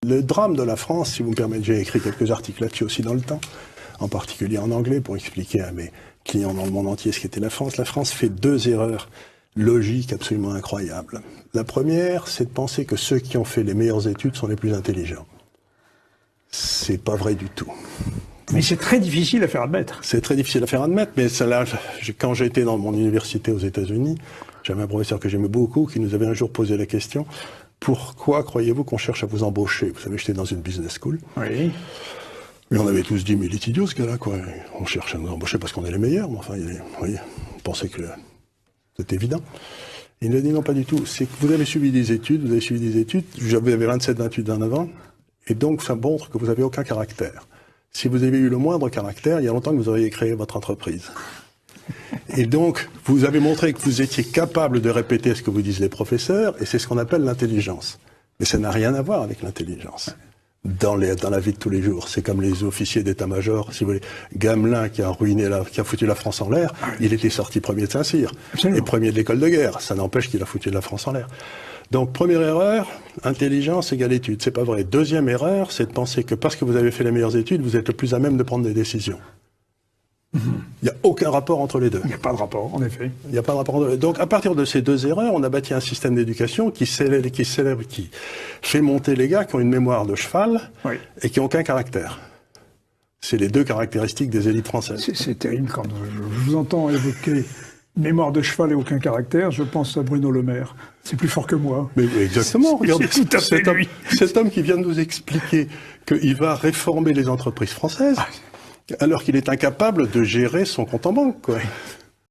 Le drame de la France, si vous me permettez, j'ai écrit quelques articles là-dessus aussi dans le temps, en particulier en anglais, pour expliquer à mes clients dans le monde entier ce qu'était la France. La France fait 2 erreurs logiques absolument incroyables. La première, c'est de penser que ceux qui ont fait les meilleures études sont les plus intelligents. C'est pas vrai du tout. Mais c'est très difficile à faire admettre. C'est très difficile à faire admettre, mais ça, là, quand j'étais dans mon université aux États-Unis, j'avais un professeur que j'aimais beaucoup qui nous avait un jour posé la question: pourquoi croyez-vous qu'on cherche à vous embaucher? Vous savez, j'étais dans une business school. Oui. Mais on avait tous dit, mais il est idiot ce gars-là, quoi. On cherche à nous embaucher parce qu'on est les meilleurs. Mais enfin, vous voyez, on pensait que c'était évident. Il nous a dit non, pas du tout. C'est que vous avez suivi des études, j'avais 27-28 ans avant, et donc ça montre que vous n'avez aucun caractère. Si vous avez eu le moindre caractère, il y a longtemps que vous auriez créé votre entreprise. Et donc, vous avez montré que vous étiez capable de répéter ce que vous disent les professeurs, et c'est ce qu'on appelle l'intelligence. Mais ça n'a rien à voir avec l'intelligence. Dans la vie de tous les jours. C'est comme les officiers d'état-major, si vous voulez. Gamelin qui a qui a foutu la France en l'air, il était sorti premier de Saint-Cyr. Et premier de l'école de guerre. Ça n'empêche qu'il a foutu la France en l'air. Donc, première erreur, intelligence égale études. C'est pas vrai. Deuxième erreur, c'est de penser que parce que vous avez fait les meilleures études, vous êtes le plus à même de prendre des décisions. Il n'y a aucun rapport entre les deux. Il n'y a pas de rapport, en effet. Il n'y a pas de rapport entre les deux. Donc, à partir de ces 2 erreurs, on a bâti un système d'éducation qui fait monter les gars qui ont une mémoire de cheval et qui n'ont aucun caractère. C'est les 2 caractéristiques des élites françaises. C'est terrible quand je vous entends évoquer mémoire de cheval et aucun caractère, je pense à Bruno Le Maire. C'est plus fort que moi. Mais exactement. Regardez, tout à fait lui. Cet homme qui vient de nous expliquer qu'il va réformer les entreprises françaises, alors qu'il est incapable de gérer son compte en banque, quoi.